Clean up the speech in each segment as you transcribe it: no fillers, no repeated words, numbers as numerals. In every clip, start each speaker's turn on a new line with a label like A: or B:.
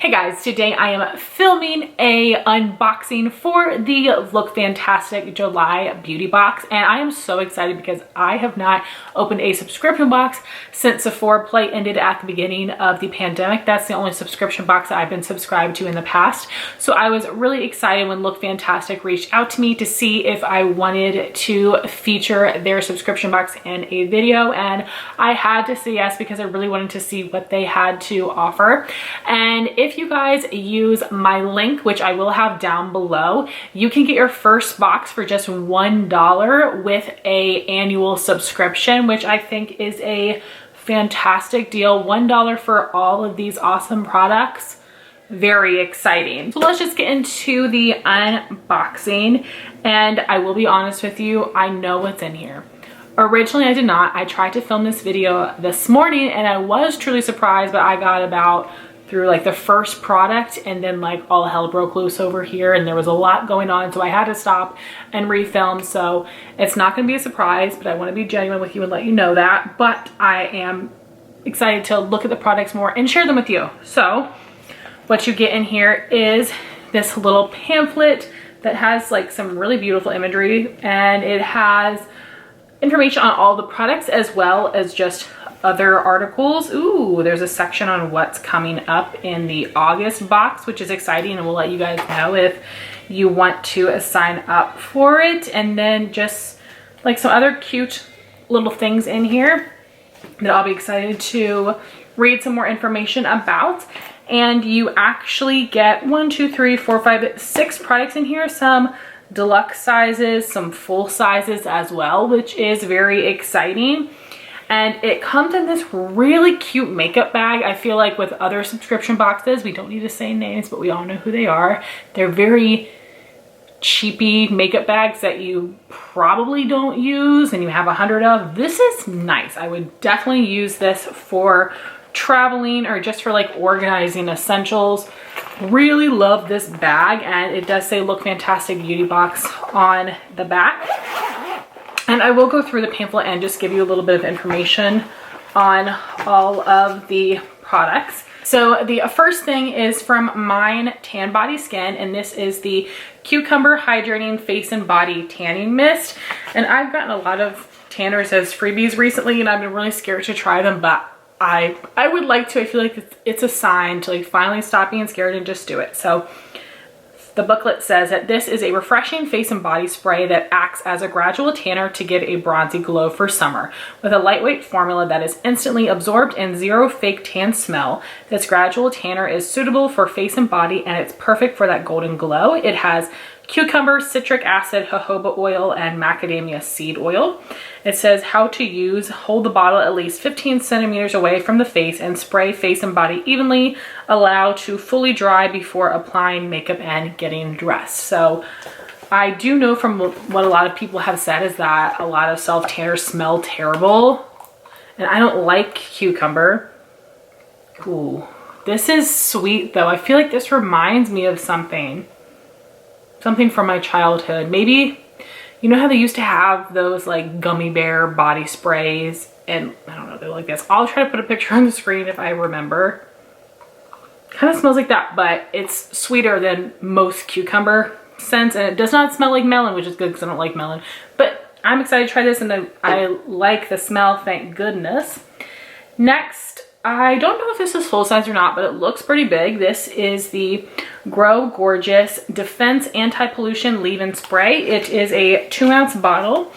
A: Hey guys, today I am filming a unboxing for the Look Fantastic July beauty box, and I am so excited because I have not opened a subscription box since Sephora Play ended at the beginning of the pandemic. That's the only subscription box that I've been subscribed to in the past. So I was really excited when Look Fantastic reached out to me to see if I wanted to feature their subscription box in a video, and I had to say yes because I really wanted to see what they had to offer. And if you guys use my link, which I will have down below, you can get your first box for just $1 with a annual subscription, which I think is a fantastic deal. $1 for all of these awesome products. Very exciting. So let's just get into the unboxing, and I will be honest with you, I know what's in here. Originally I did not. I tried to film this video this morning and I was truly surprised, but I got about through like the first product and then like all hell broke loose over here and there was a lot going on, so I had to stop and refilm. So it's not going to be a surprise, but I want to be genuine with you and let you know that. But I am excited to look at the products more and share them with you. So what you get in here is this little pamphlet that has like some really beautiful imagery, and it has information on all the products as well as just other articles. Ooh, there's a section on what's coming up in the August box, which is exciting, and we'll let you guys know if you want to sign up for it. And then just like some other cute little things in here that I'll be excited to read some more information about. And you actually get 1, 2, 3, 4, 5, 6 products in here, some deluxe sizes, some full sizes as well, which is very exciting. And it comes in this really cute makeup bag. I feel like with other subscription boxes, we don't need to say names, but we all know who they are. They're very cheapy makeup bags that you probably don't use and you have 100 of. This is nice. I would definitely use this for traveling or just for like organizing essentials. Really love this bag, and it does say Look Fantastic Beauty Box on the back. And I will go through the pamphlet and just give you a little bit of information on all of the products. So the first thing is from Mine Tan Body Skin, and this is the Cucumber Hydrating Face and Body Tanning Mist. And I've gotten a lot of tanners as freebies recently, and I've been really scared to try them, but I would like to. I feel like it's a sign to like finally stop being scared and just do it. So the booklet says that this is a refreshing face and body spray that acts as a gradual tanner to give a bronzy glow for summer. With a lightweight formula that is instantly absorbed and zero fake tan smell, this gradual tanner is suitable for face and body, and it's perfect for that golden glow. It has cucumber, citric acid, jojoba oil, and macadamia seed oil. It says how to use: hold the bottle at least 15 centimeters away from the face and spray face and body evenly. Allow to fully dry before applying makeup and getting dressed. So I do know from what a lot of people have said is that a lot of self tanners smell terrible, and I don't like cucumber. Ooh, this is sweet though. I feel like this reminds me of something from my childhood. Maybe, you know how they used to have those like gummy bear body sprays, and I don't know, they're like this. I'll try to put a picture on the screen if I remember. Kind of smells like that, but it's sweeter than most cucumber scents, and it does not smell like melon, which is good because I don't like melon. But I'm excited to try this, and I like the smell, thank goodness. Next, I don't know if this is full size or not, but it looks pretty big. This is the Grow Gorgeous Defense Anti-Pollution Leave-In Spray. It is a 2-ounce bottle,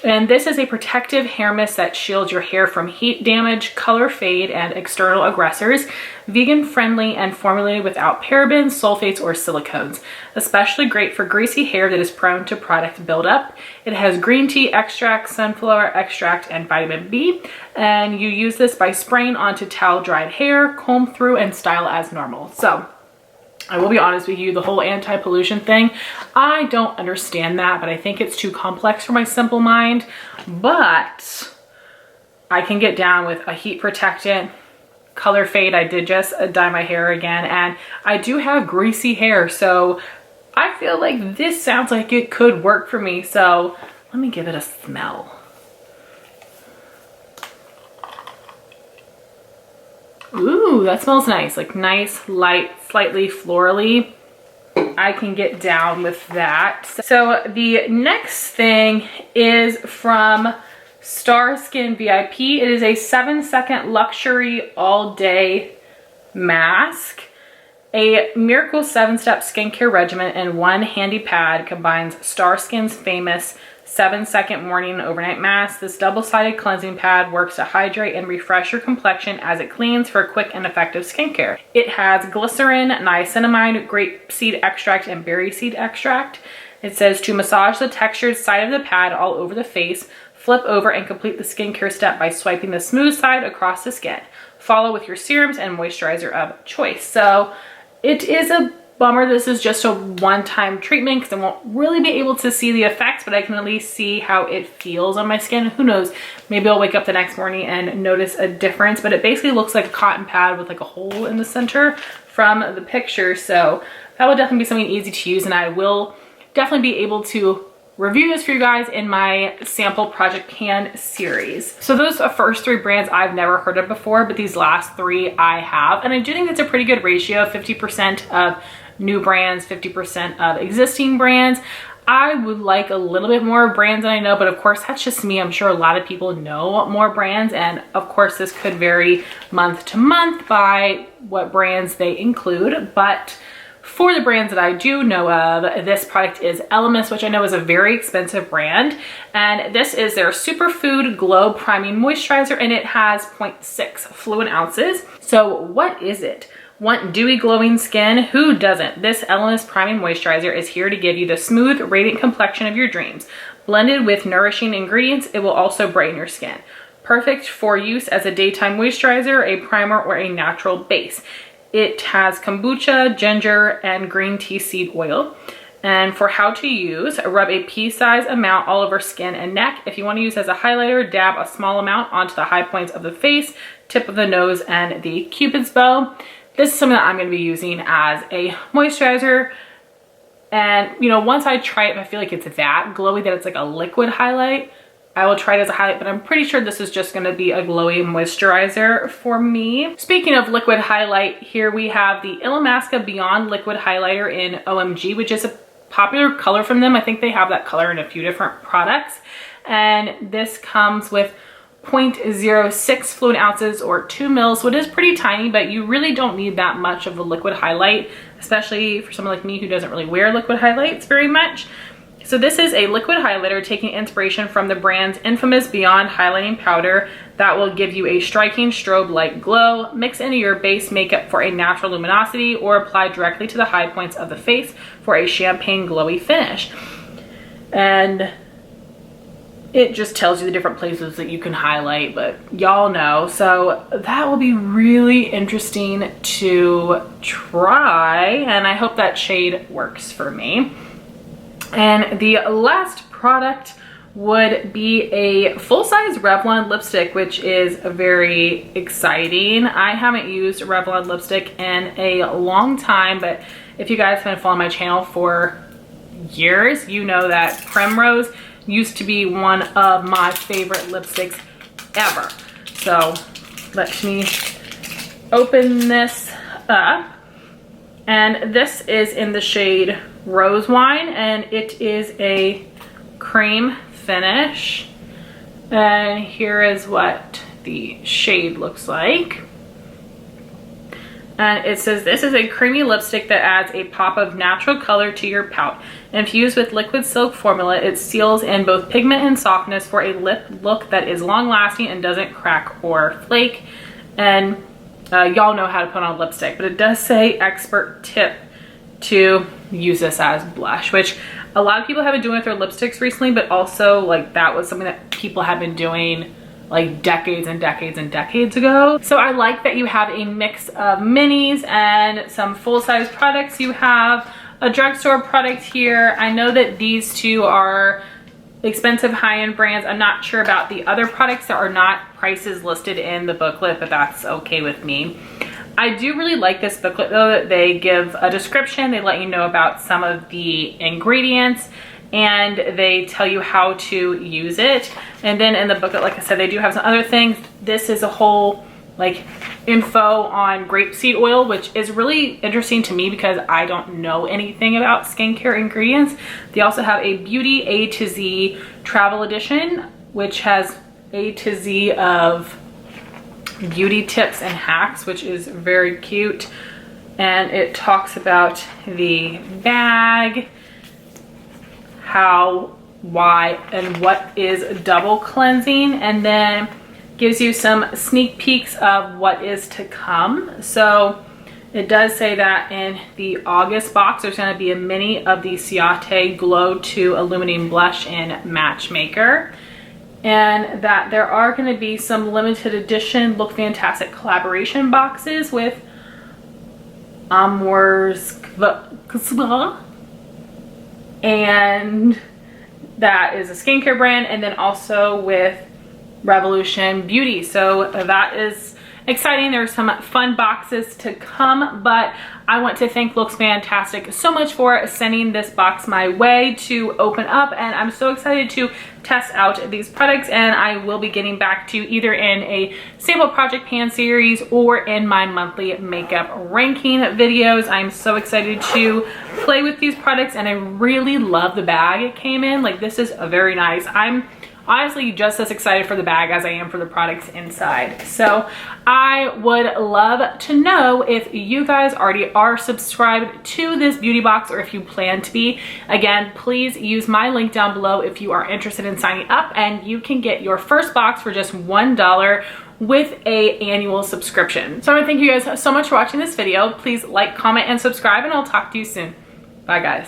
A: and this is a protective hair mist that shields your hair from heat damage, color fade, and external aggressors. Vegan friendly and formulated without parabens, sulfates, or silicones. Especially great for greasy hair that is prone to product buildup. It has green tea extract, sunflower extract, and vitamin B. And you use this by spraying onto towel dried hair, comb through, and style as normal. So I will be honest with you, the whole anti-pollution thing, I don't understand that, but I think it's too complex for my simple mind. But I can get down with a heat protectant, color fade. I did just dye my hair again, and I do have greasy hair, so I feel like this sounds like it could work for me. So let me give it a smell. Ooh, that smells nice. Like nice, light, slightly florally. I can get down with that. So the next thing is from Star Skin VIP. It is a 7-second luxury all day mask. A miracle 7-step skincare regimen and one handy pad combines Star Skin's famous 7-second morning and overnight mask. This double-sided cleansing pad works to hydrate and refresh your complexion as it cleans for quick and effective skincare. It has glycerin, niacinamide, grapeseed extract, and berry seed extract. It says to massage the textured side of the pad all over the face, flip over and complete the skincare step by swiping the smooth side across the skin. Follow with your serums and moisturizer of choice. So it is a bummer this is just a one-time treatment because I won't really be able to see the effects, but I can at least see how it feels on my skin. Who knows, maybe I'll wake up the next morning and notice a difference, but it basically looks like a cotton pad with like a hole in the center from the picture. So that would definitely be something easy to use, and I will definitely be able to review this for you guys in my sample Project Pan series. So those first 3 brands I've never heard of before, but these last 3 I have, and I do think it's a pretty good ratio, 50% of new brands, 50% of existing brands. I would like a little bit more brands than I know, but of course that's just me. I'm sure a lot of people know more brands, and of course this could vary month to month by what brands they include, but for the brands that I do know of, this product is Elemis, which I know is a very expensive brand. And this is their Superfood Glow Priming Moisturizer, and it has 0.6 fluid ounces. So what is it? Want dewy glowing skin? Who doesn't? This Elemis Priming Moisturizer is here to give you the smooth, radiant complexion of your dreams. Blended with nourishing ingredients, it will also brighten your skin. Perfect for use as a daytime moisturizer, a primer, or a natural base. It has kombucha, ginger, and green tea seed oil. And for how to use, rub a pea-size amount all over skin and neck. If you want to use as a highlighter, dab a small amount onto the high points of the face, tip of the nose, and the cupid's bow. This is something that I'm going to be using as a moisturizer. And, you know, once I try it, if I feel like it's that glowy that it's like a liquid highlight, I will try it as a highlight, but I'm pretty sure this is just gonna be a glowy moisturizer for me. Speaking of liquid highlight, here we have the Illamasqua Beyond Liquid Highlighter in OMG, which is a popular color from them. I think they have that color in a few different products. And this comes with 0.06 fluid ounces or 2 mils, so it is pretty tiny, but you really don't need that much of a liquid highlight, especially for someone like me who doesn't really wear liquid highlights very much. So this is a liquid highlighter taking inspiration from the brand's infamous Beyond Highlighting Powder that will give you a striking strobe-like glow. Mix into your base makeup for a natural luminosity or apply directly to the high points of the face for a champagne glowy finish. And it just tells you the different places that you can highlight, but y'all know. So that will be really interesting to try, and I hope that shade works for me. And the last product would be a full-size Revlon lipstick, which is very exciting. I haven't used Revlon lipstick in a long time, but if you guys have been following my channel for years, you know that Primrose used to be one of my favorite lipsticks ever. So let me open this up. And this is in the shade Rose Wine, and it is a cream finish. And here is what the shade looks like. And it says this is a creamy lipstick that adds a pop of natural color to your pout. Infused with liquid silk formula, it seals in both pigment and softness for a lip look that is long lasting and doesn't crack or flake. And y'all know how to put on lipstick, but it does say expert tip to use this as blush, which a lot of people have been doing with their lipsticks recently, but also like that was something that people have been doing like decades and decades and decades ago. So I like that you have a mix of minis and some full-size products. You have a drugstore product here. I know that these two are expensive high-end brands. I'm not sure about the other products that are not prices listed in the booklet, but that's okay with me. I do really like this booklet though, that they give a description, they let you know about some of the ingredients, and they tell you how to use it. And then in the booklet, like I said, they do have some other things. This is a whole like info on grapeseed oil, which is really interesting to me because I don't know anything about skincare ingredients. They also have a Beauty A to Z travel edition, which has A to Z of beauty tips and hacks, which is very cute. And it talks about the bag, how, why, and what is double cleansing, and then gives you some sneak peeks of what is to come. So it does say that in the August box, there's going to be a mini of the Ciate Glow 2 Illuminating Blush in Matchmaker. And that there are going to be some limited edition LookFantastic collaboration boxes with Amours, and that is a skincare brand, and then also with Revolution Beauty. So that is exciting. There's some fun boxes to come, but I want to thank LookFantastic so much for sending this box my way to open up, and I'm so excited to test out these products, and I will be getting back to either in a sample project pan series or in my monthly makeup ranking videos. I'm so excited to play with these products, and I really love the bag it came in. Like, this is a very nice. I'm honestly just as excited for the bag as I am for the products inside. So I would love to know if you guys already are subscribed to this beauty box or if you plan to be. Again, please use my link down below if you are interested in signing up, and you can get your first box for just $1 with a annual subscription. So I want to thank you guys so much for watching this video. Please like, comment, and subscribe, and I'll talk to you soon. Bye guys.